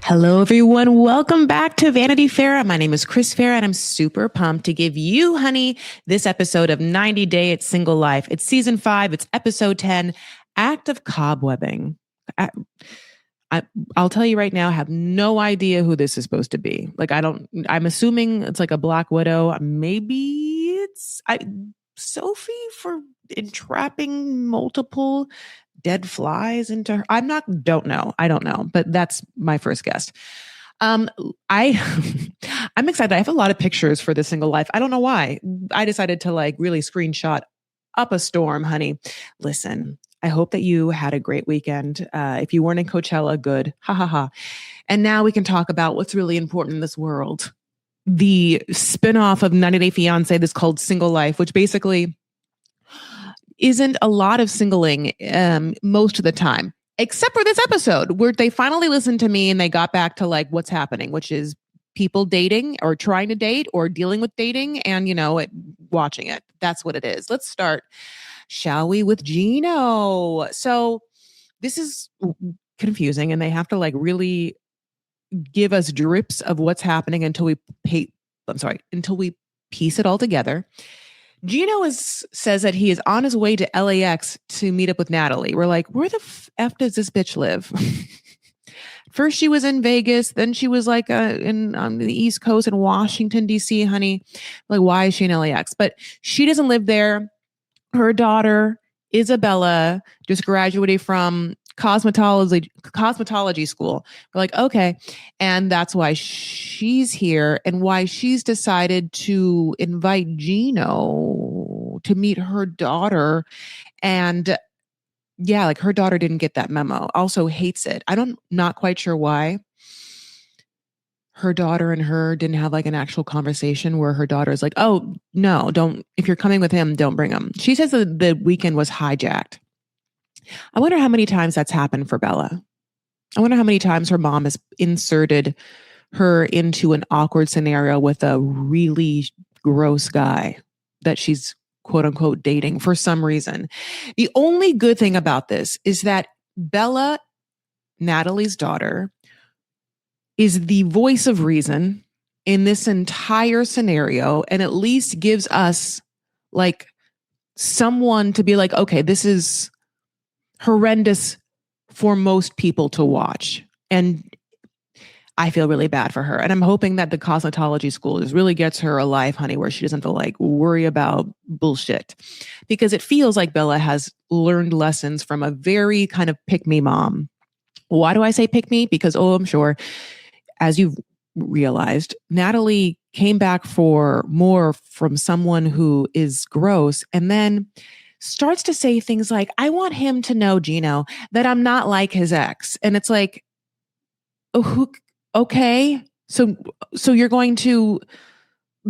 Hello, everyone. Welcome back to Vanity Fair. My name is Chris Fair, and I'm super pumped to give you, honey, this episode of 90 Day It's Single Life. It's season 5. It's episode 10, Act of Cobwebbing. I'll tell you right now, I have no idea who this is supposed to be. I'm assuming it's like a Black Widow. Maybe it's Sophie for entrapping multiple dead flies into her. Don't know. I don't know, but that's my first guess. I I'm excited. I have a lot of pictures for the Single Life. I don't know why. I decided to really screenshot up a storm, honey. Listen, I hope that you had a great weekend. If you weren't in Coachella, good. Ha ha ha. And now we can talk about what's really important in this world. The spinoff of 90 Day Fiance, this called Single Life, which basically isn't a lot of singling most of the time, except for this episode where they finally listened to me and they got back to what's happening, which is people dating or trying to date or dealing with dating and, watching it. That's what it is. Let's start, shall we, with Gino. So this is confusing and they have to really give us drips of what's happening until we piece it all together. Gino says that he is on his way to LAX to meet up with Natalie. We're like, where the F does this bitch live? First she was in Vegas, then she was on the East Coast in Washington, D.C., honey. Why is she in LAX? But she doesn't live there. Her daughter, Isabella, just graduated from cosmetology school. We're like, okay. And that's why she's here and why she's decided to invite Gino to meet her daughter. And yeah, her daughter didn't get that memo. Also hates it. Not quite sure why. Her daughter and her didn't have an actual conversation where her daughter is like, oh, no, if you're coming with him, don't bring him. She says that the weekend was hijacked. I wonder how many times that's happened for Bella. I wonder how many times her mom has inserted her into an awkward scenario with a really gross guy that she's quote unquote dating for some reason. The only good thing about this is that Bella, Natalie's daughter, is the voice of reason in this entire scenario and at least gives us someone to be like, okay, this is horrendous for most people to watch. And I feel really bad for her. And I'm hoping that the cosmetology school just really gets her a life, honey, where she doesn't have to worry about bullshit. Because it feels like Bella has learned lessons from a very kind of pick-me mom. Why do I say pick-me? Because, I'm sure, as you've realized, Natalie came back for more from someone who is gross and then starts to say things like, I want him to know, Gino, that I'm not like his ex. And it's like, oh, okay. So you're going to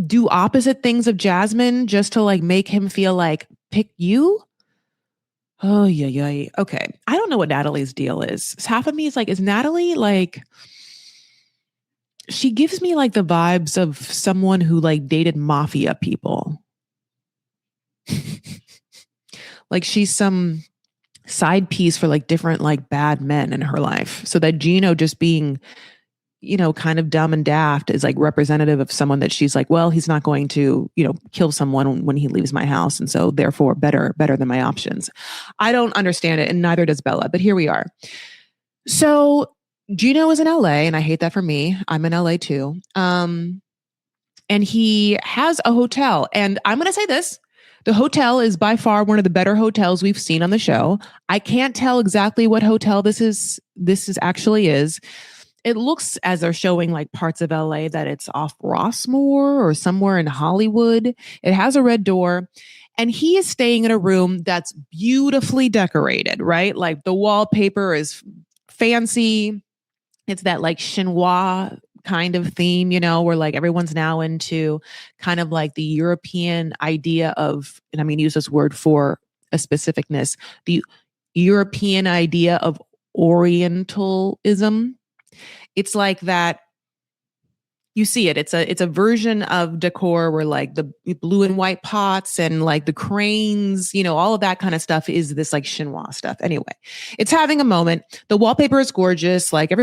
do opposite things of Jasmine just to make him feel pick you? Oh, yeah. Okay. I don't know what Natalie's deal is. Half of me is Natalie she gives me the vibes of someone who dated mafia people. She's some side piece for different bad men in her life. So that Gino just being, kind of dumb and daft is representative of someone that she's well, he's not going to, kill someone when he leaves my house. And so therefore better than my options. I don't understand it. And neither does Bella, but here we are. So Gino is in LA and I hate that for me. I'm in LA too. And he has a hotel and I'm going to say this. The hotel is by far one of the better hotels we've seen on the show. I can't tell exactly what hotel this is actually is. It looks, as they're showing parts of LA, that it's off Rossmore or somewhere in Hollywood. It has a red door. And he is staying in a room that's beautifully decorated, right? The wallpaper is fancy. It's that chinois kind of theme, where everyone's now into kind of the European idea of, and I mean, use this word for a specificness, the European idea of Orientalism. It's that, You see it. It's a version of decor where like the blue and white pots and like the cranes, all of that kind of stuff is this like chinois stuff. Anyway, it's having a moment. The wallpaper is gorgeous. Like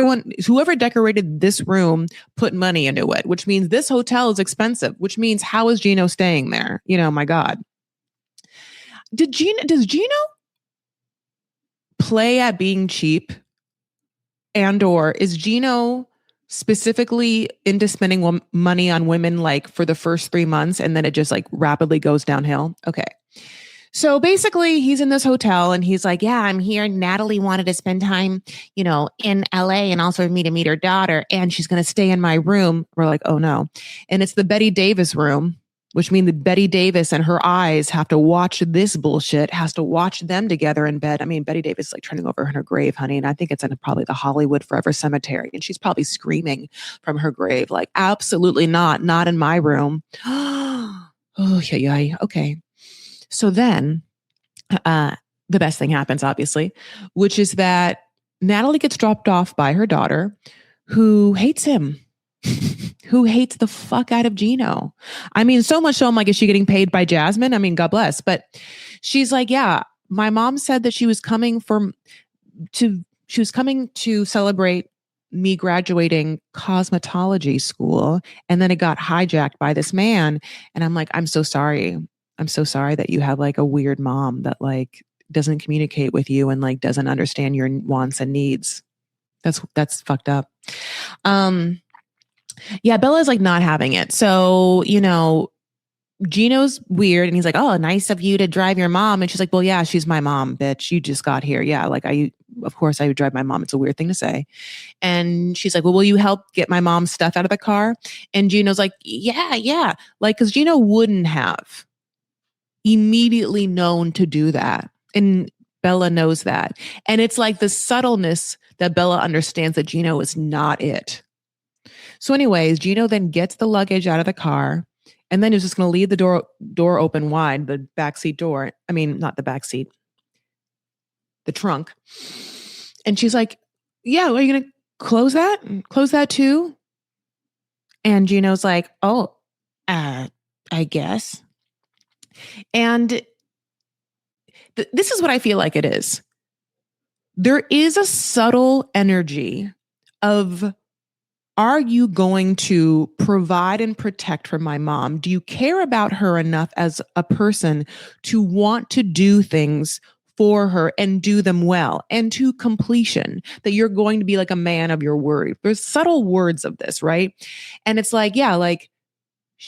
whoever decorated this room put money into it, which means this hotel is expensive, which means how is Gino staying there? My God. Does Gino play at being cheap? And or is Gino specifically into spending money on women like for the first 3 months and then it just like rapidly goes downhill? Okay. So basically he's in this hotel and he's like, yeah, I'm here. Natalie wanted to spend time, in LA and also me to meet her daughter. And she's going to stay in my room. We're like, oh no. And it's the Betty Davis room, which means that Betty Davis and her eyes have to watch this bullshit, has to watch them together in bed. I mean, Betty Davis is like turning over in her grave, honey. And I think it's in probably the Hollywood Forever Cemetery. And she's probably screaming from her grave, like, absolutely not in my room. Oh, yeah. Okay. So then the best thing happens, obviously, which is that Natalie gets dropped off by her daughter who hates him. Who hates the fuck out of Gino. I mean, so much so I'm like, is she getting paid by Jasmine? I mean, God bless. But she's like, yeah, my mom said that she was coming to celebrate me graduating cosmetology school. And then it got hijacked by this man. And I'm like, I'm so sorry. I'm so sorry that you have like a weird mom that like doesn't communicate with you and like doesn't understand your wants and needs. That's fucked up. Yeah, Bella's like not having it. So, Gino's weird and he's like, oh, nice of you to drive your mom. And she's like, well, yeah, she's my mom, bitch. You just got here. Yeah, like of course I would drive my mom. It's a weird thing to say. And she's like, well, will you help get my mom's stuff out of the car? And Gino's like, yeah. Like, because Gino wouldn't have immediately known to do that. And Bella knows that. And it's like the subtleness that Bella understands that Gino is not it. So anyways, Gino then gets the luggage out of the car and then is just going to leave the door open wide, the backseat door. I mean, not the backseat, the trunk. And she's like, yeah, are you going to close that? Close that too? And Gino's like, oh, I guess. And this is what I feel like it is. There is a subtle energy of, are you going to provide and protect for my mom? Do you care about her enough as a person to want to do things for her and do them well and to completion, that you're going to be like a man of your word? There's subtle words of this, right? And it's like, yeah, like,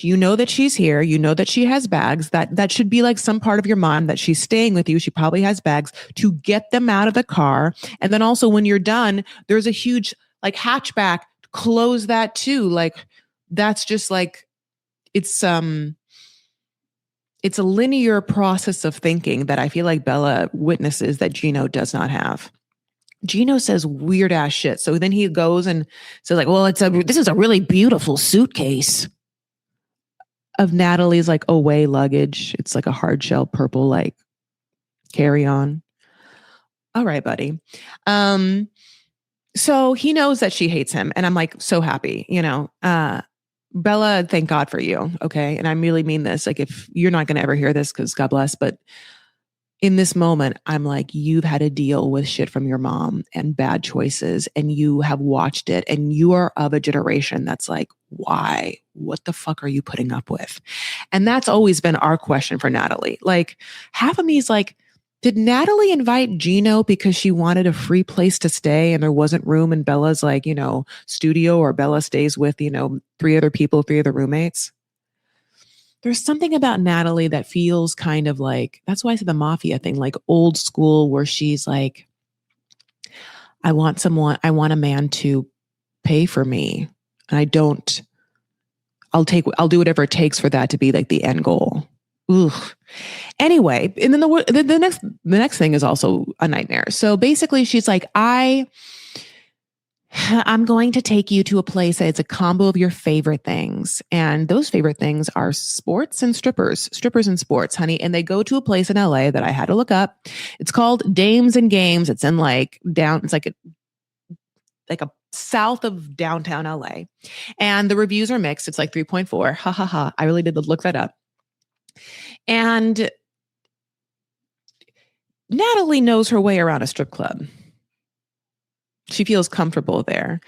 that she's here. That she has bags. That should be like some part of your mind that she's staying with you. She probably has bags to get them out of the car. And then also when you're done, there's a huge like hatchback. Close that too. Like that's just like it's a linear process of thinking that I feel like Bella witnesses that Gino does not have. Gino says weird ass shit. So then he goes and says like, well, this is a really beautiful suitcase of Natalie's like away luggage. It's like a hard shell purple like carry on. All right, buddy. So he knows that she hates him. And I'm like, so happy, Bella, thank God for you. Okay. And I really mean this. Like, if you're not going to ever hear this, because God bless, but in this moment, I'm like, you've had to deal with shit from your mom and bad choices, and you have watched it, and you are of a generation that's like, why? What the fuck are you putting up with? And that's always been our question for Natalie. Like, half of me is like, did Natalie invite Gino because she wanted a free place to stay and there wasn't room in Bella's like, studio, or Bella stays with, 3 other people, 3 other roommates? There's something about Natalie that feels kind of like, that's why I said the mafia thing, like old school, where she's like, I want a man to pay for me. And I'll do whatever it takes for that to be like the end goal. Ugh. Anyway, and then the next thing is also a nightmare. So basically she's like, I'm going to take you to a place that is a combo of your favorite things. And those favorite things are sports and strippers and sports, honey. And they go to a place in LA that I had to look up. It's called Dames and Games. It's in like it's like like a south of downtown LA. And the reviews are mixed. It's like 3.4. Ha ha ha. I really did look that up. And Natalie knows her way around a strip club. She feels comfortable there.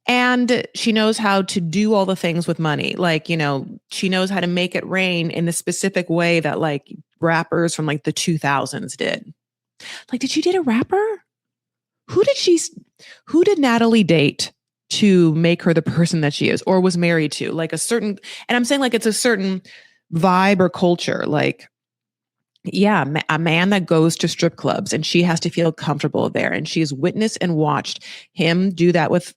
And she knows how to do all the things with money. Like, she knows how to make it rain in the specific way that like rappers from like the 2000s did. Like, did she date a rapper? Who did Natalie date to make her the person that she is or was married to? Like and I'm saying like it's a certain vibe or culture. Like, yeah, a man that goes to strip clubs and she has to feel comfortable there. And she's witnessed and watched him do that with,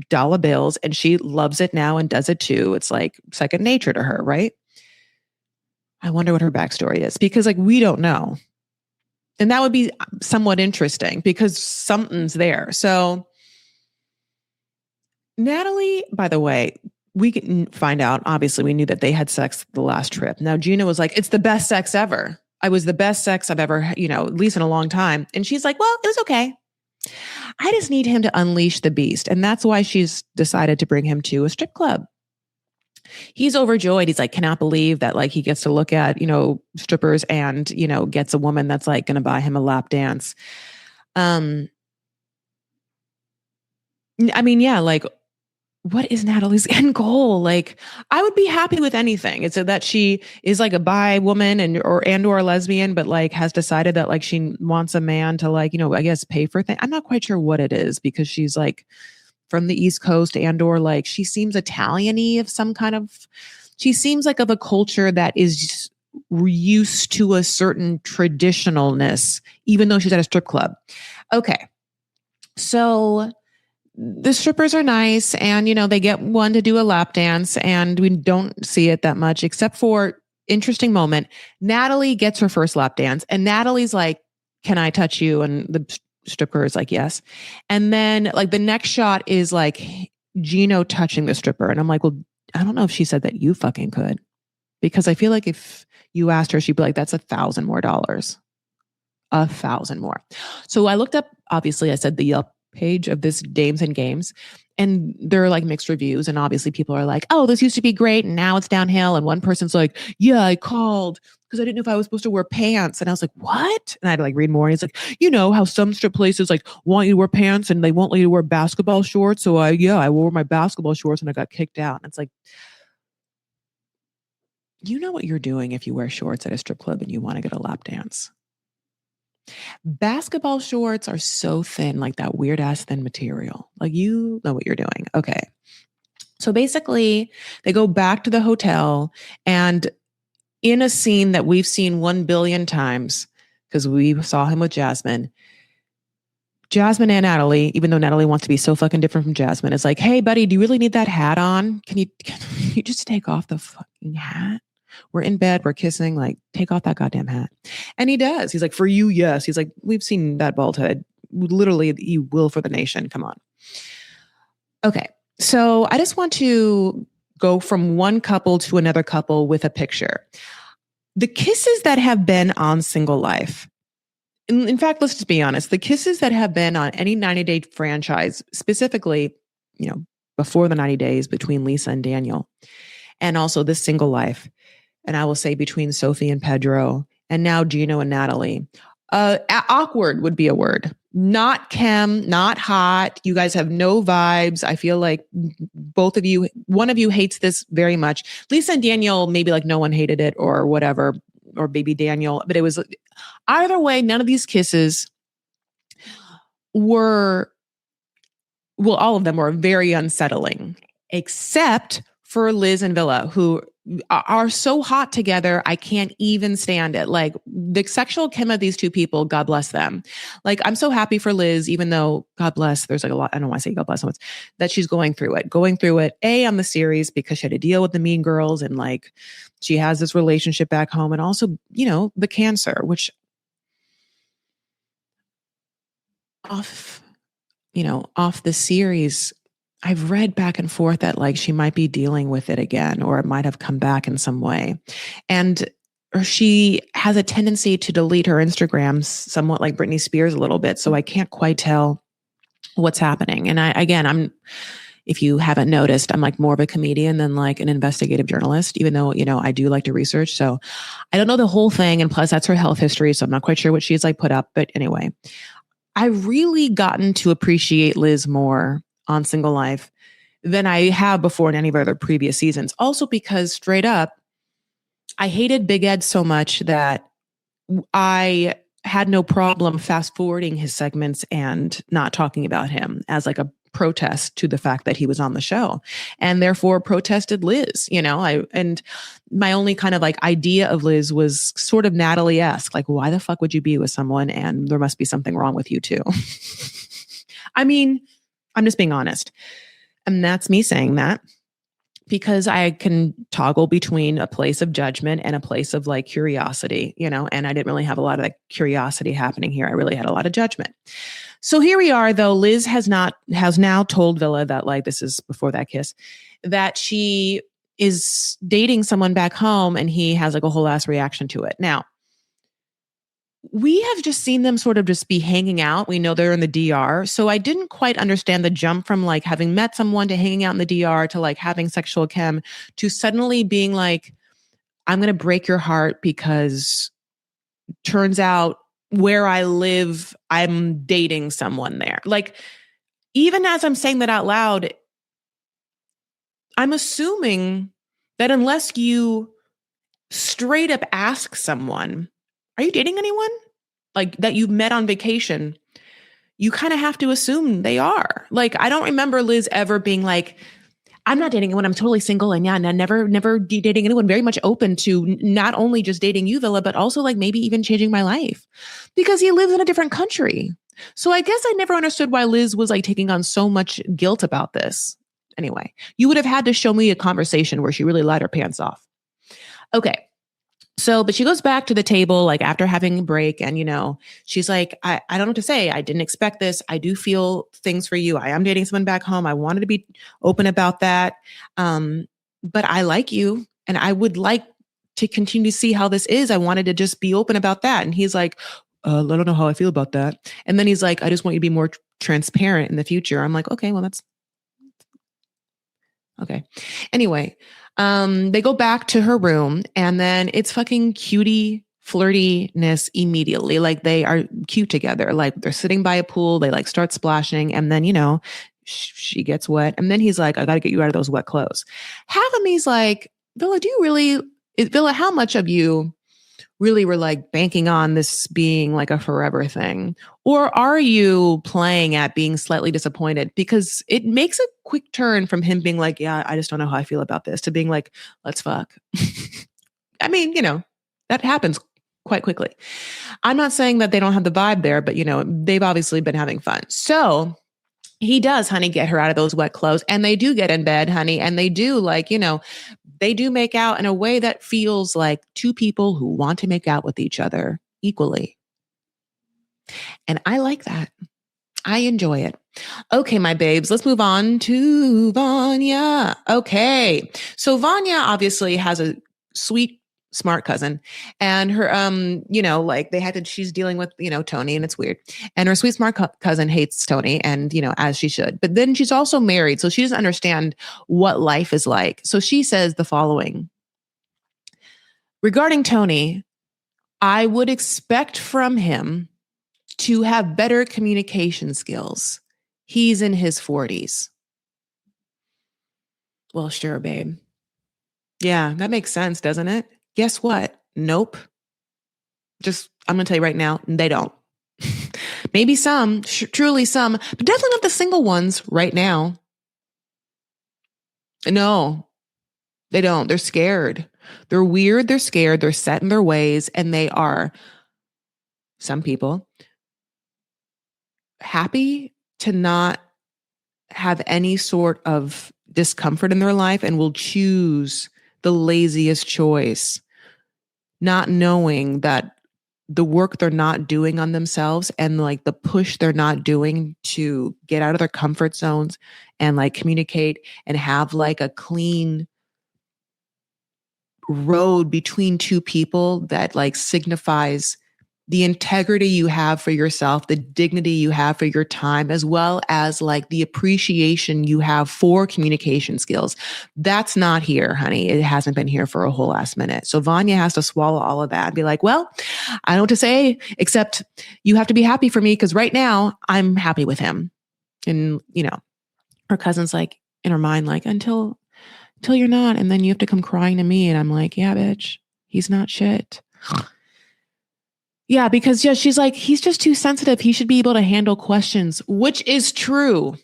dollar bills. And she loves it now and does it too. It's like second nature to her, right? I wonder what her backstory is because like we don't know. And that would be somewhat interesting because something's there. So Natalie, by the way, we can find out, obviously we knew that they had sex the last trip. Now Gina was like, it's the best sex ever. I was the best sex I've ever, at least in a long time. And she's like, well, it was okay. I just need him to unleash the beast. And that's why she's decided to bring him to a strip club. He's overjoyed. He's like, cannot believe that like he gets to look at, strippers and, gets a woman that's like going to buy him a lap dance. I mean, yeah, like what is Natalie's end goal? Like, I would be happy with anything. It's that she is like a bi woman or a lesbian, but like has decided that like she wants a man to like, I guess pay for things. I'm not quite sure what it is because she's like from the East Coast or like she seems Italian-y of some kind of, she seems like of a culture that is used to a certain traditionalness, even though she's at a strip club. Okay. So the strippers are nice and, they get one to do a lap dance and we don't see it that much except for interesting moment. Natalie gets her first lap dance and Natalie's like, can I touch you? And the stripper is like, yes. And then like the next shot is like Gino touching the stripper. And I'm like, well, I don't know if she said that you fucking could, because I feel like if you asked her, she'd be like, that's $1,000 more. $1,000 more. So I looked up, obviously I said the Yelp page of this Dames and Games, and there are like mixed reviews, and obviously people are like, oh, this used to be great and now it's downhill. And one person's like, yeah, I called because I didn't know if I was supposed to wear pants. And I was like, what? And I had to like read more. And he's like, how some strip places like want you to wear pants and they won't let you wear basketball shorts. So I wore my basketball shorts and I got kicked out. And it's like, you know what you're doing if you wear shorts at a strip club and you want to get a lap dance. Basketball shorts are so thin, like that weird ass thin material. Like you know what you're doing. Okay. So basically they go back to the hotel and in a scene that we've seen 1 billion times, because we saw him with Jasmine and Natalie, even though Natalie wants to be so fucking different from Jasmine, is like, hey buddy, do you really need that hat on? Can you just take off the fucking hat? We're in bed, we're kissing, like take off that goddamn hat. And he does. He's like, for you, yes. He's like, we've seen that bald head. Literally, you will for the nation. Come on. Okay. So I just want to go from one couple to another couple with a picture. The kisses that have been on Single Life. In fact, let's just be honest. The kisses that have been on any 90-day franchise, specifically, before the 90 days between Lisa and Daniel, and also this Single Life, and I will say between Sophie and Pedro, and now Gino and Natalie. Awkward would be a word. Not chem, not hot. You guys have no vibes. I feel like one of you hates this very much. Lisa and Daniel, maybe like no one hated it or whatever, or baby Daniel. But it was either way, none of these kisses were, well, all of them were very unsettling, except for Liz and Villa, who are so hot together, I can't even stand it. Like the sexual chem of these two people, God bless them. Like I'm so happy for Liz, even though God bless, there's like a lot, I don't want to say God bless so much, that she's going through it on the series because she had to deal with the Mean Girls and like she has this relationship back home and also, the cancer, which off the series, I've read back and forth that like she might be dealing with it again, or it might have come back in some way. Or she has a tendency to delete her Instagrams somewhat like Britney Spears a little bit. So I can't quite tell what's happening. And if you haven't noticed, I'm like more of a comedian than like an investigative journalist, even though, I do like to research. So I don't know the whole thing. And plus that's her health history. So I'm not quite sure what she's like put up. But anyway, I really gotten to appreciate Liz more on Single Life than I have before in any of her other previous seasons. Also because straight up, I hated Big Ed so much that I had no problem fast forwarding his segments and not talking about him as like a protest to the fact that he was on the show, and therefore protested Liz. And my only kind of like idea of Liz was sort of Natalie-esque, like, why the fuck would you be with someone and there must be something wrong with you too? I mean, I'm just being honest. And that's me saying that because I can toggle between a place of judgment and a place of like curiosity, and I didn't really have a lot of that curiosity happening here. I really had a lot of judgment. So here we are, though. Liz has now told Villa that, like, this is before that kiss, that she is dating someone back home, and he has like a whole ass reaction to it. Now, we have just seen them sort of just be hanging out. We know they're in the DR. So I didn't quite understand the jump from like having met someone to hanging out in the DR to like having sexual chem to suddenly being like, I'm going to break your heart because turns out where I live, I'm dating someone there. Like, even as I'm saying that out loud, I'm assuming that unless you straight up ask someone, are you dating anyone? Like that you've met on vacation, you kind of have to assume they are. Like, I don't remember Liz ever being like, I'm not dating anyone. I'm totally single. And yeah, and never dating anyone. Very much open to not only just dating you, Villa, but also like maybe even changing my life because he lives in a different country. So I guess I never understood why Liz was like taking on so much guilt about this. Anyway, you would have had to show me a conversation where she really let her pants off. Okay. So, but she goes back to the table, like after having a break, and, she's like, I don't know what to say. I didn't expect this. I do feel things for you. I am dating someone back home. I wanted to be open about that. But I like you and I would like to continue to see how this is. I wanted to just be open about that. And he's like, I don't know how I feel about that. And then he's like, I just want you to be more transparent in the future. I'm like, okay, well, that's okay. Anyway, they go back to her room and then it's fucking cutie flirtiness immediately. Like they are cute together. Like they're sitting by a pool. They like start splashing and then, she gets wet. And then he's like, I got to get you out of those wet clothes. Half of me's like, Villa, Villa, how much of you really were like banking on this being like a forever thing? Or are you playing at being slightly disappointed? Because it makes a quick turn from him being like, yeah, I just don't know how I feel about this, to being like, let's fuck. I mean, that happens quite quickly. I'm not saying that they don't have the vibe there, but they've obviously been having fun. So he does, honey, get her out of those wet clothes, and they do get in bed, honey. And they do they do make out in a way that feels like two people who want to make out with each other equally. And I like that. I enjoy it. Okay, my babes, let's move on to Vanya. Okay. So Vanya obviously has a sweet, smart cousin, and her, she's dealing with, Tony, and it's weird. And her sweet, smart cousin hates Tony, and, as she should. But then she's also married, so she doesn't understand what life is like. So she says the following. Regarding Tony, I would expect from him to have better communication skills. He's in his 40s. Well, sure, babe. Yeah, that makes sense, doesn't it? Guess what? Nope. I'm going to tell you right now, they don't. Maybe some, truly some, but definitely not the single ones right now. No, they don't. They're scared. They're weird. They're scared. They're set in their ways. And they are, some people, happy to not have any sort of discomfort in their life and will choose the laziest choice, not knowing that the work they're not doing on themselves and like the push they're not doing to get out of their comfort zones and like communicate and have like a clean road between two people that like signifies the integrity you have for yourself, the dignity you have for your time, as well as like the appreciation you have for communication skills. That's not here, honey. It hasn't been here for a whole last minute. So Vanya has to swallow all of that and be like, well, I don't know what to say, except you have to be happy for me because right now I'm happy with him. And, her cousin's like in her mind, like, until you're not. And then you have to come crying to me. And I'm like, yeah, bitch, he's not shit. Yeah, because she's like, he's just too sensitive. He should be able to handle questions, which is true.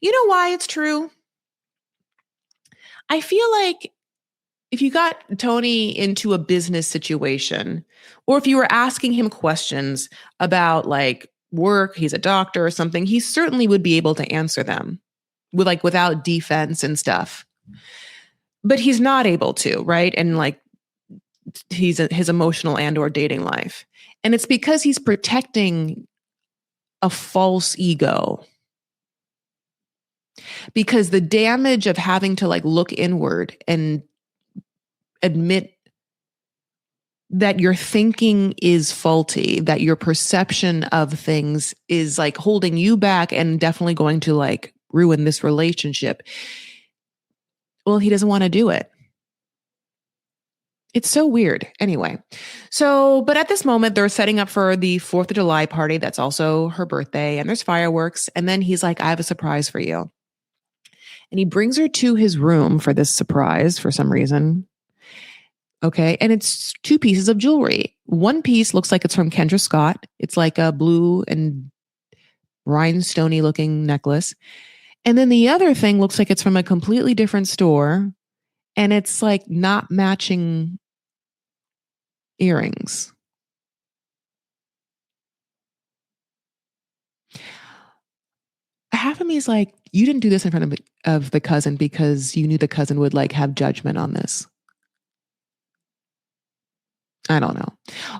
You know why it's true? I feel like if you got Tony into a business situation, or if you were asking him questions about like work, he's a doctor or something, he certainly would be able to answer them without defense and stuff. But he's not able to, right? And like his emotional and or dating life. And it's because he's protecting a false ego. Because the damage of having to like look inward and admit that your thinking is faulty, that your perception of things is like holding you back and definitely going to like ruin this relationship. Well, he doesn't want to do it. It's so weird. Anyway, but at this moment, they're setting up for the 4th of July party. That's also her birthday, and there's fireworks. And then he's like, I have a surprise for you. And he brings her to his room for this surprise for some reason. Okay. And it's 2 pieces of jewelry. One piece looks like it's from Kendra Scott. It's like a blue and rhinestoney looking necklace. And then the other thing looks like it's from a completely different store. And it's like not matching earrings. Half of me is like, you didn't do this in front of the cousin because you knew the cousin would like have judgment on this. I don't know.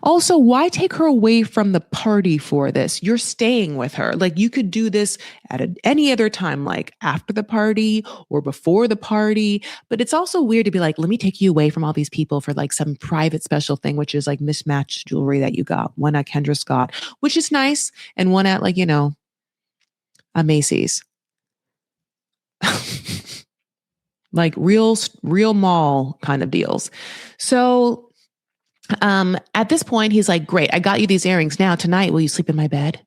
Also, why take her away from the party for this? You're staying with her. Like you could do this at any other time, like after the party or before the party. But it's also weird to be like, let me take you away from all these people for like some private special thing, which is like mismatched jewelry that you got. One at Kendra Scott, which is nice. And one at like, a Macy's. Like real mall kind of deals. So at this point, he's like, great, I got you these earrings. Now tonight, will you sleep in my bed?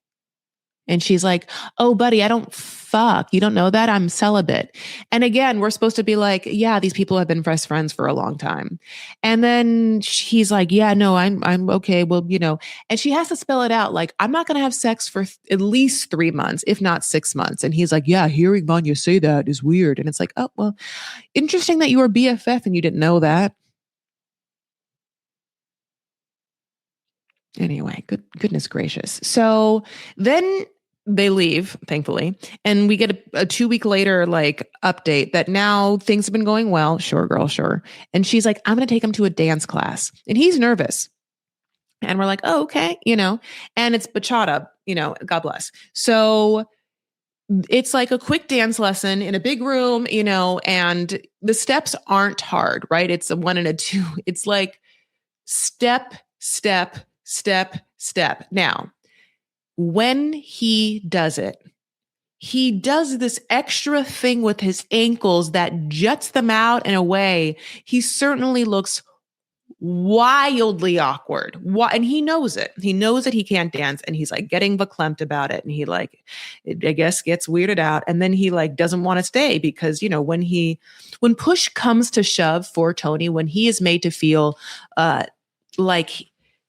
And she's like, oh, buddy, I don't fuck. You don't know that? I'm celibate. And again, we're supposed to be like, yeah, these people have been best friends for a long time. And then he's like, yeah, no, I'm okay. Well, and she has to spell it out. Like, I'm not going to have sex for at least 3 months, if not 6 months. And he's like, yeah, hearing Vanya say that is weird. And it's like, oh, well, interesting that you were BFF and you didn't know that. Anyway, goodness gracious. So then they leave, thankfully, and we get a 2-week later like update that now things have been going well. Sure, girl, sure. And she's like, I'm going to take him to a dance class. And he's nervous. And we're like, oh, okay, and it's bachata, God bless. So it's like a quick dance lesson in a big room, and the steps aren't hard, right? It's a 1 and a 2. It's like step, step, step, step. Now, when he does it, he does this extra thing with his ankles that juts them out in a way. He certainly looks wildly awkward. And he knows it. He knows that he can't dance, and he's like getting verklempt about it. And he like, I guess, gets weirded out. And then he like doesn't want to stay because, when push comes to shove for Tony, when he is made to feel like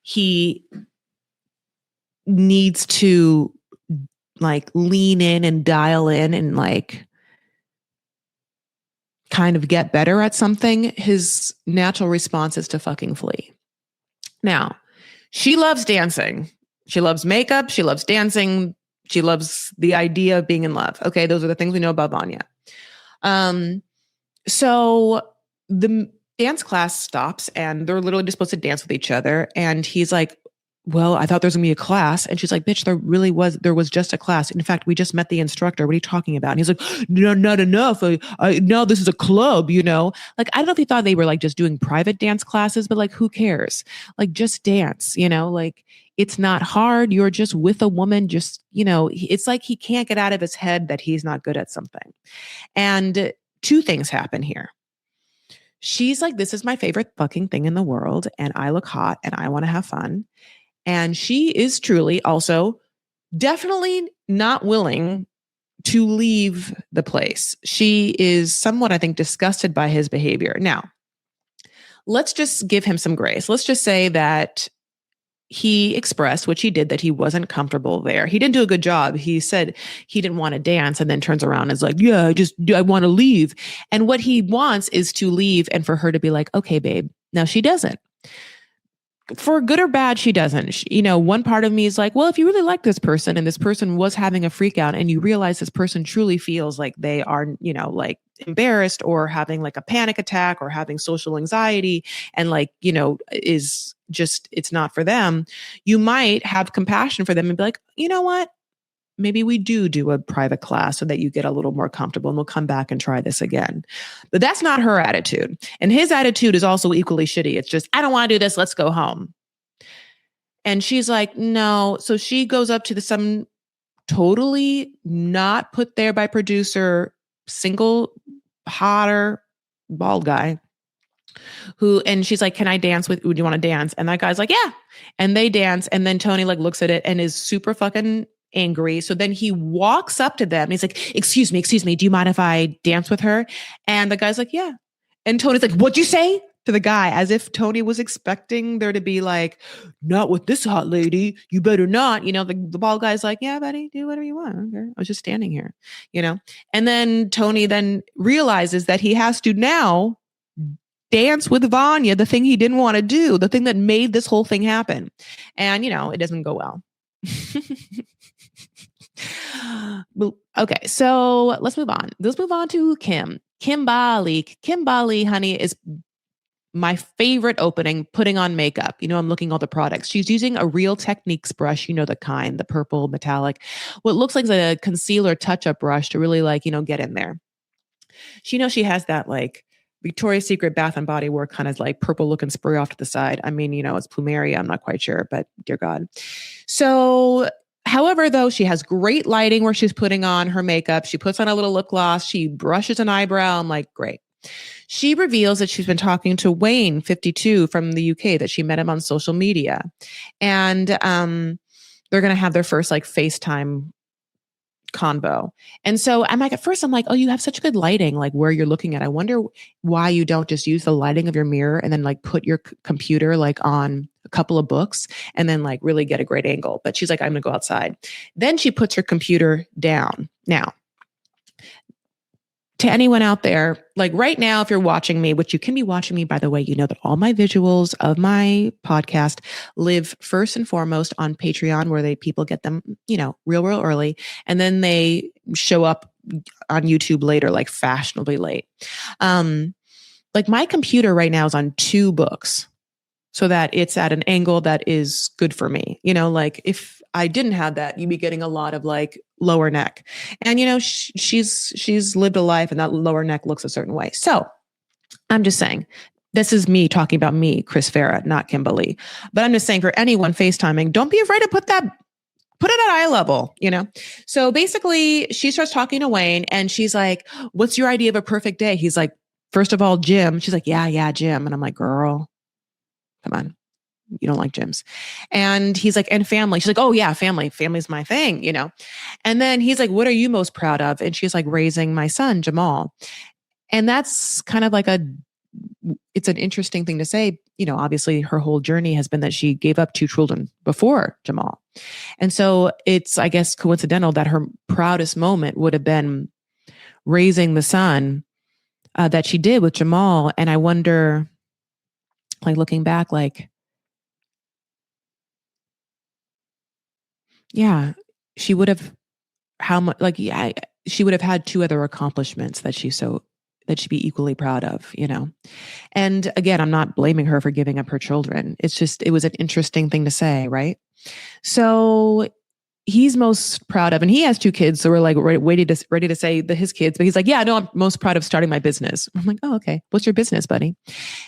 he needs to like lean in and dial in and like kind of get better at something, his natural response is to fucking flee. Now, she loves dancing. She loves makeup. She loves dancing. She loves the idea of being in love. Okay, those are the things we know about Vanya. So the dance class stops and they're literally just supposed to dance with each other. And he's like, well, I thought there was gonna be a class. And she's like, bitch, there was just a class. In fact, we just met the instructor. What are you talking about? And he's like, no, not enough. No, this is a club, you know? Like, I don't know if he thought they were like just doing private dance classes, but like, who cares? Like, just dance, you know? Like, it's not hard. You're just with a woman, just, you know, it's like he can't get out of his head that he's not good at something. And two things happen here. She's like, this is my favorite fucking thing in the world. And I look hot and I want to have fun. And she is truly also definitely not willing to leave the place. She is somewhat, I think, disgusted by his behavior. Now, let's just give him some grace. Let's just say that he expressed, which he did, that he wasn't comfortable there. He didn't do a good job. He said he didn't want to dance and then turns around and is like, yeah, I want to leave. And what he wants is to leave and for her to be like, okay, babe. Now she doesn't. For good or bad, she doesn't. You know, one part of me is like, well, if you really like this person and this person was having a freak out and you realize this person truly feels like they are, you know, like embarrassed or having like a panic attack or having social anxiety and like, you know, is just, it's not for them, you might have compassion for them and be like, you know what? Maybe we do a private class so that you get a little more comfortable and we'll come back and try this again. But that's not her attitude. And his attitude is also equally shitty. It's just, I don't want to do this. Let's go home. And she's like, no. So she goes up to some totally not put there by producer, single, hotter, bald guy and she's like, can I dance with, do you want to dance? And that guy's like, yeah. And they dance. And then Tony like looks at it and is super fucking angry. So then he walks up to them and he's like, excuse me, do you mind if I dance with her? And the guy's like, yeah. And Tony's like, what'd you say? To the guy, as if Tony was expecting there to be like, not with this hot lady, you better not. You know, the bald guy's like, yeah, buddy, do whatever you want. Okay. I was just standing here, you know? And then Tony then realizes that he has to now dance with Vanya, the thing he didn't want to do, the thing that made this whole thing happen. And, you know, it doesn't go well. Okay, so let's move on. Let's move on to Kim. Kimberly, honey, is my favorite opening, putting on makeup. You know, I'm looking at all the products. She's using a Real Techniques brush, you know, the kind, the purple metallic, what looks like a concealer touch-up brush to really like, you know, get in there. She knows she has that like Victoria's Secret Bath and Body Works kind of like purple looking spray off to the side. I mean, you know, it's plumeria. I'm not quite sure, but dear God. So, however, though, she has great lighting where she's putting on her makeup. She puts on a little lip gloss. She brushes an eyebrow. I'm like, great. She reveals that she's been talking to Wayne, 52, from the UK, that she met him on social media. And they're going to have their first like FaceTime convo. And so I'm like, at first I'm like, oh, you have such good lighting, like where you're looking at. I wonder why you don't just use the lighting of your mirror and then like put your computer like on a couple of books and then like really get a great angle. But she's like, I'm gonna go outside. Then she puts her computer down. Now, to anyone out there, like right now, if you're watching me, which you can be watching me, by the way, you know that all my visuals of my podcast live first and foremost on Patreon, where people get them, you know, real early. And then they show up on YouTube later, like fashionably late. Like my computer right now is on 2 books so that it's at an angle that is good for me. You know, like if I didn't have that, you'd be getting a lot of like lower neck. And, you know, she's lived a life and that lower neck looks a certain way. So I'm just saying, this is me talking about me, Chris Farah, not Kimberly. But I'm just saying for anyone FaceTiming, don't be afraid to put it at eye level, you know? So basically she starts talking to Wayne and she's like, what's your idea of a perfect day? He's like, first of all, gym. She's like, yeah, gym. And I'm like, girl, come on. You don't like gyms. And he's like, and family. She's like, oh yeah, family. Family's my thing, you know? And then he's like, what are you most proud of? And she's like, raising my son, Jamal. And that's kind of like it's an interesting thing to say. You know, obviously her whole journey has been that she gave up 2 children before Jamal. And so it's, I guess, coincidental that her proudest moment would have been raising the son that she did with Jamal. And I wonder, like looking back, like, yeah, she would have, how much, like, yeah, she would have had 2 other accomplishments that she's so that she'd be equally proud of, you know? And again, I'm not blaming her for giving up her children. It's just, it was an interesting thing to say, right? So he's most proud of, and he has 2 kids. So we're like ready to say his kids, but he's like, yeah, no, I'm most proud of starting my business. I'm like, oh, okay. What's your business, buddy?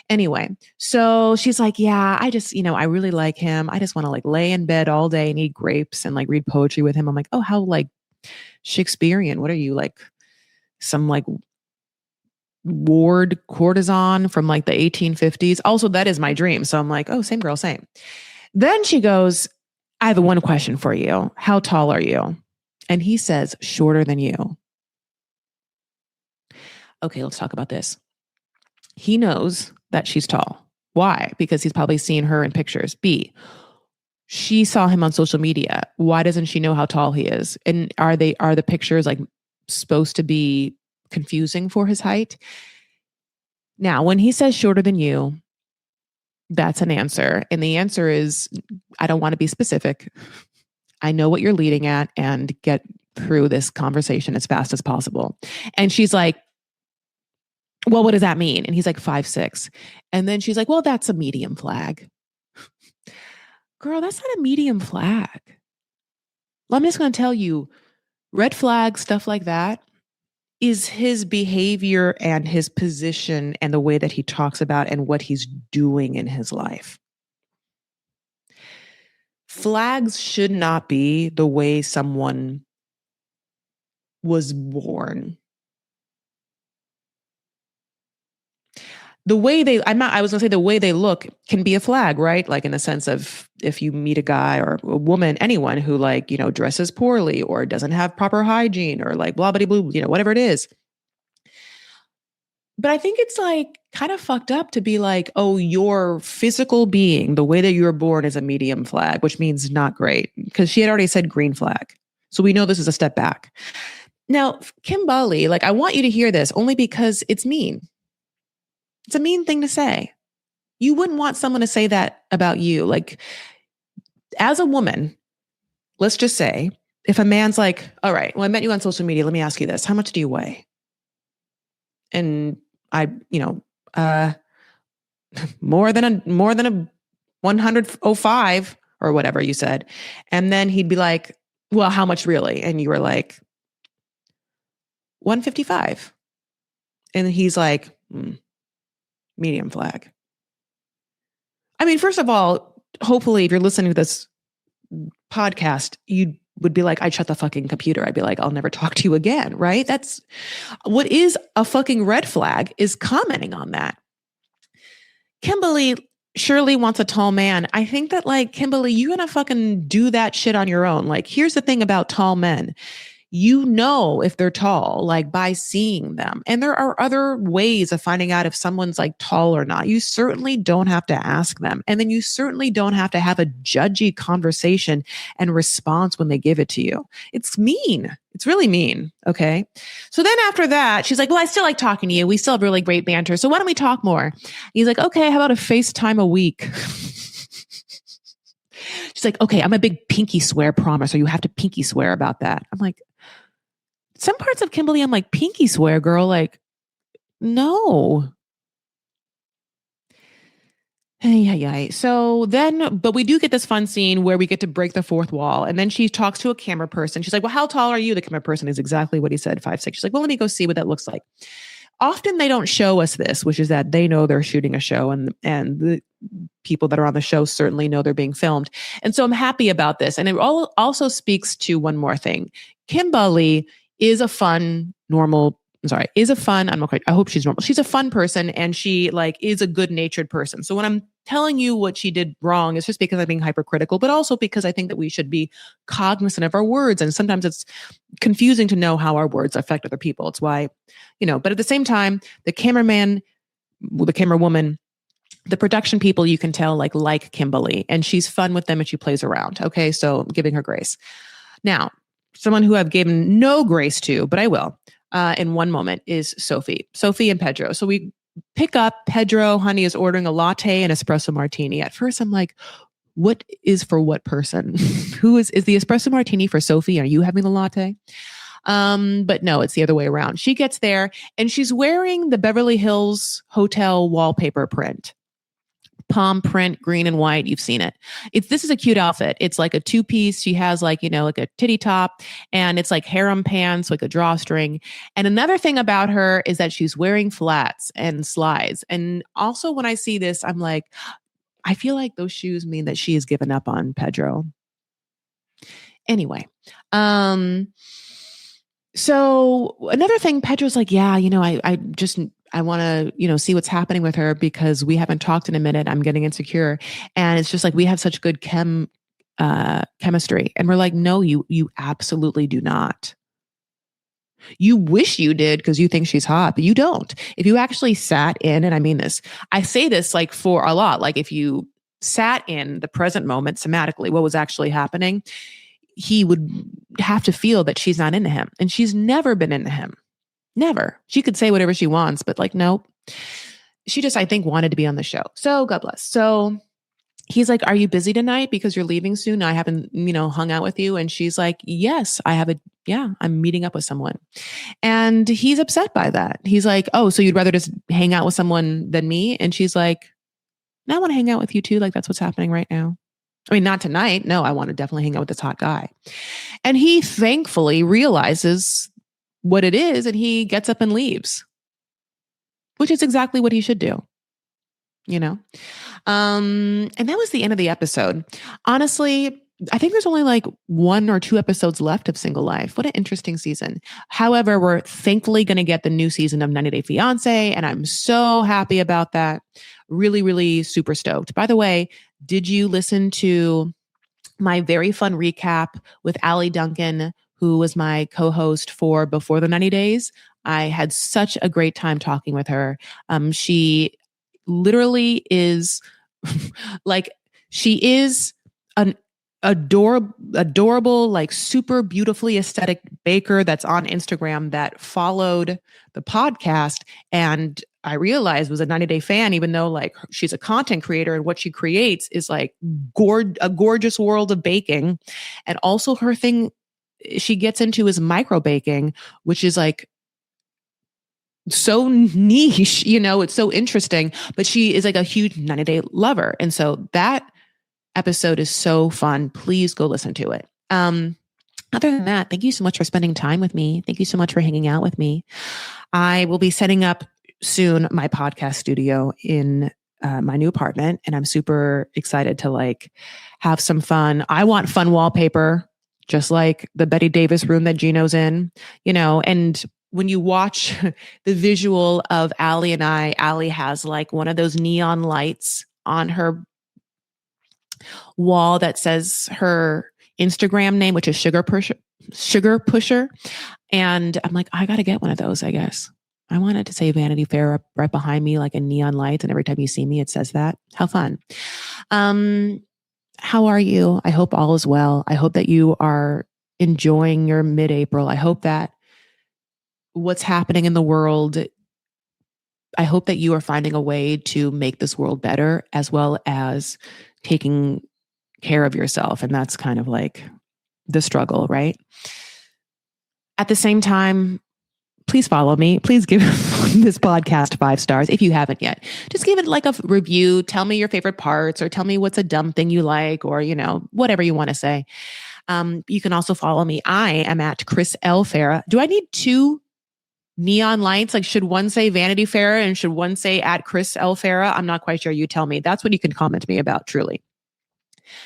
Anyway, so she's like, yeah, I just, I really like him. I just want to like lay in bed all day and eat grapes and like read poetry with him. I'm like, oh, how like Shakespearean. What are you, like some like ward courtesan from like the 1850s? Also, that is my dream. So I'm like, oh, same girl, same. Then she goes, I have one question for you. How tall are you? And he says, shorter than you. Okay, let's talk about this. He knows that she's tall. Why? Because he's probably seen her in pictures. B, she saw him on social media. Why doesn't she know how tall he is? And are the pictures like supposed to be confusing for his height? Now, when he says shorter than you, that's an answer. And the answer is, I don't want to be specific. I know what you're leading at, and get through this conversation as fast as possible. And she's like, well, what does that mean? And he's like 5'6". And then she's like, well, that's a medium flag. Girl, that's not a medium flag. Well, I'm just going to tell you, red flag, stuff like that, is his behavior and his position and the way that he talks about and what he's doing in his life. Flags should not be the way someone was born. The way I was going to say the way they look can be a flag, right? Like in the sense of if you meet a guy or a woman, anyone who like, dresses poorly or doesn't have proper hygiene or like blah, blah, blah, whatever it is. But I think it's like kind of fucked up to be like, oh, your physical being, the way that you were born is a medium flag, which means not great, because she had already said green flag. So we know this is a step back. Now, Kimberly, like I want you to hear this only because it's mean. It's a mean thing to say. You wouldn't want someone to say that about you. Like, as a woman, let's just say, if a man's like, all right, well, I met you on social media. Let me ask you this. How much do you weigh? And I, more than a 105 or whatever you said. And then he'd be like, well, how much really? And you were like, 155. And he's like, medium flag. I mean, first of all, hopefully if you're listening to this podcast, you would be like, I'd shut the fucking computer. I'd be like, I'll never talk to you again, right? That's what is a fucking red flag, is commenting on that. Kimberly surely wants a tall man. I think that like, Kimberly, you're going to fucking do that shit on your own. Like, here's the thing about tall men. You know if they're tall, like by seeing them. And there are other ways of finding out if someone's like tall or not. You certainly don't have to ask them. And then you certainly don't have to have a judgy conversation and response when they give it to you. It's mean. It's really mean. Okay. So then after that, she's like, well, I still like talking to you. We still have really great banter. So why don't we talk more? He's like, okay, how about a FaceTime a week? She's like, okay, I'm a big pinky swear promiser. You have to pinky swear about that. I'm like, some parts of Kimberly, I'm like, pinky swear, girl. Like, no. Hey. So then, but we do get this fun scene where we get to break the fourth wall. And then she talks to a camera person. She's like, well, how tall are you? The camera person is exactly what he said, 5'6". She's like, well, let me go see what that looks like. Often they don't show us this, which is that they know they're shooting a show, and the people that are on the show certainly know they're being filmed. And so I'm happy about this. And it also speaks to one more thing. Kimberly is a fun, normal, I hope she's normal. She's a fun person, and she like is a good-natured person. So when I'm telling you what she did wrong, it's just because I'm being hypercritical, but also because I think that we should be cognizant of our words. And sometimes it's confusing to know how our words affect other people. It's why, but at the same time, the cameraman, the camera woman, the production people, you can tell like Kimberly, and she's fun with them and she plays around. Okay. So I'm giving her grace. Now, someone who I've given no grace to, but I will, in one moment, is Sophie and Pedro. So we pick up, Pedro, honey, is ordering a latte and espresso martini. At first I'm like, what is for what person? Who is the espresso martini for Sophie? Are you having the latte? But no, it's the other way around. She gets there and she's wearing the Beverly Hills hotel wallpaper print. Palm print, green and white. You've seen it. This is a cute outfit. It's like a 2-piece. She has like, like a titty top, and it's like harem pants, like a drawstring. And another thing about her is that she's wearing flats and slides. And also when I see this, I'm like, I feel like those shoes mean that she has given up on Pedro. Anyway, so another thing, Pedro's like, yeah, I want to, see what's happening with her because we haven't talked in a minute. I'm getting insecure. And it's just like, we have such good chemistry. And we're like, no, you absolutely do not. You wish you did because you think she's hot, but you don't. If you actually sat in, and I mean this, I say this like for a lot, like if you sat in the present moment somatically, what was actually happening, he would have to feel that she's not into him. And she's never been into him. Never. She could say whatever she wants, but like, nope. She just, I think, wanted to be on the show. So God bless. So he's like, are you busy tonight because you're leaving soon? I haven't, hung out with you. And she's like, yes, I'm meeting up with someone. And he's upset by that. He's like, oh, so you'd rather just hang out with someone than me? And she's like, no, I want to hang out with you too. Like, that's what's happening right now. I mean, not tonight. No, I want to definitely hang out with this hot guy. And he thankfully realizes what it is, and he gets up and leaves, which is exactly what he should do, and that was the end of the episode. Honestly, I think there's only like 1 or 2 episodes left of Single Life. What an interesting season. However, we're thankfully going to get the new season of 90 Day Fiance, and I'm so happy about that. Really, really super stoked. By the way, did you listen to my very fun recap with Allie Duncan, who was my co-host for Before the 90 Days? I had such a great time talking with her. She literally is like, she is an adorable, like super beautifully aesthetic baker that's on Instagram that followed the podcast. And I realized was a 90 Day fan, even though like she's a content creator and what she creates is like a gorgeous world of baking. And also her thing she gets into is micro baking, which is like so niche, it's so interesting, but she is like a huge 90 Day lover. And so that episode is so fun. Please go listen to it. Other than that, thank you so much for spending time with me. Thank you so much for hanging out with me. I will be setting up soon my podcast studio in my new apartment, and I'm super excited to like have some fun. I want fun wallpaper, just like the Betty Davis room that Gino's in, and when you watch the visual of Allie and I, Allie has like one of those neon lights on her wall that says her Instagram name, which is Sugar Pusher. And I'm like, I got to get one of those, I guess. I wanted to say Vanity Fair right behind me, like in neon lights. And every time you see me, it says that. How fun. How are you? I hope all is well. I hope that you are enjoying your mid-April. I hope that what's happening in the world, I hope that you are finding a way to make this world better, as well as taking care of yourself. And that's kind of like the struggle, right? At the same time, please follow me. Please give this podcast 5 stars if you haven't yet. Just give it like a review. Tell me your favorite parts, or tell me what's a dumb thing you like, or, whatever you want to say. You can also follow me. I am at Chris L. Farah. Do I need 2 neon lights? Like, should one say Vanity Fair and should one say at Chris L. Farah? I'm not quite sure. You tell me. That's what you can comment to me about, truly.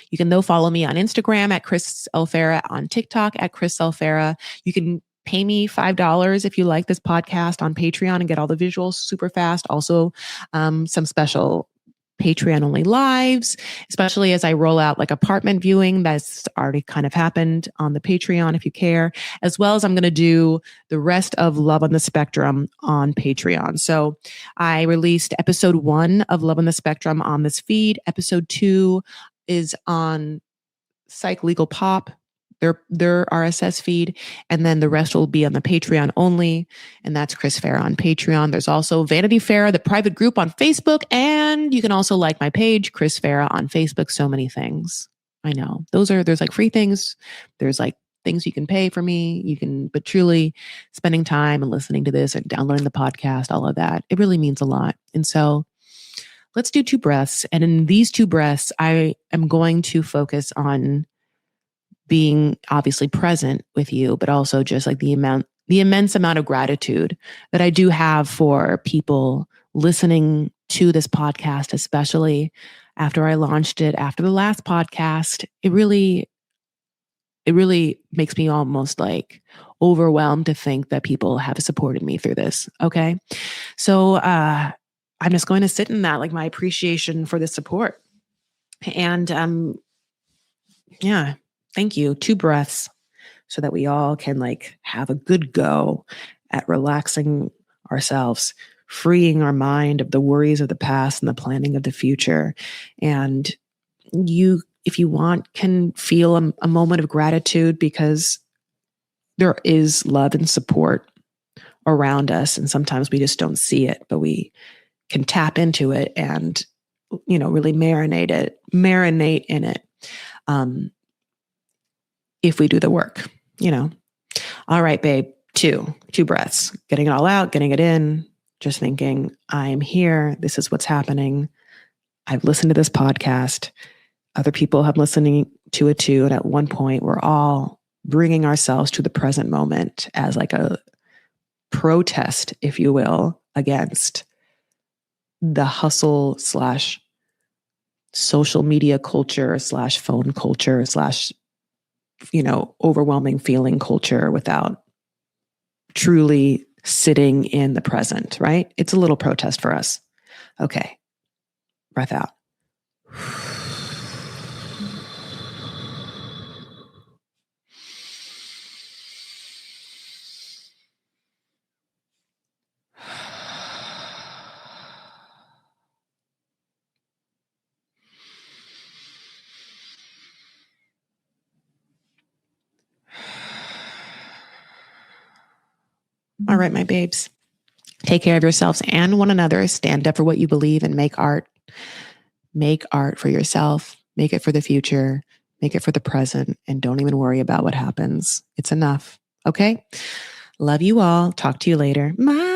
You can though follow me on Instagram at Chris L. Farah, on TikTok at Chris L. Farah. You can pay me $5 if you like this podcast on Patreon and get all the visuals super fast. Also, some special Patreon only lives, especially as I roll out like apartment viewing that's already kind of happened on the Patreon if you care, as well as I'm going to do the rest of Love on the Spectrum on Patreon. So I released episode 1 of Love on the Spectrum on this feed. Episode 2 is on Psych Legal Pop, their RSS feed, and then the rest will be on the Patreon only, and that's Chris Farah on Patreon. There's also Vanity Fair, the private group on Facebook, and you can also like my page, Chris Farah on Facebook. So many things. I know. There's like free things. There's like things you can pay for me. But truly spending time and listening to this and downloading the podcast, all of that, it really means a lot. And so let's do 2 breaths. And in these 2 breaths, I am going to focus on being obviously present with you, but also just like the immense amount of gratitude that I do have for people listening to this podcast, especially after I launched it, after the last podcast. It really makes me almost like overwhelmed to think that people have supported me through this. Okay. So, I'm just going to sit in that, like my appreciation for the support. And, yeah, thank you. 2 breaths so that we all can like have a good go at relaxing ourselves, freeing our mind of the worries of the past and the planning of the future. And you, if you want, can feel a moment of gratitude because there is love and support around us. And sometimes we just don't see it, but we can tap into it and, really marinate in it. If we do the work, All right, babe, two breaths, getting it all out, getting it in, just thinking, I am here. This is what's happening. I've listened to this podcast. Other people have listening to it too. And at one point, we're all bringing ourselves to the present moment as like a protest, if you will, against the hustle / social media culture / phone culture / overwhelming feeling culture without truly sitting in the present, right? It's a little protest for us. Okay. Breath out. All right, my babes. Take care of yourselves and one another. Stand up for what you believe and make art. Make art for yourself. Make it for the future. Make it for the present. And don't even worry about what happens. It's enough. Okay? Love you all. Talk to you later. Bye.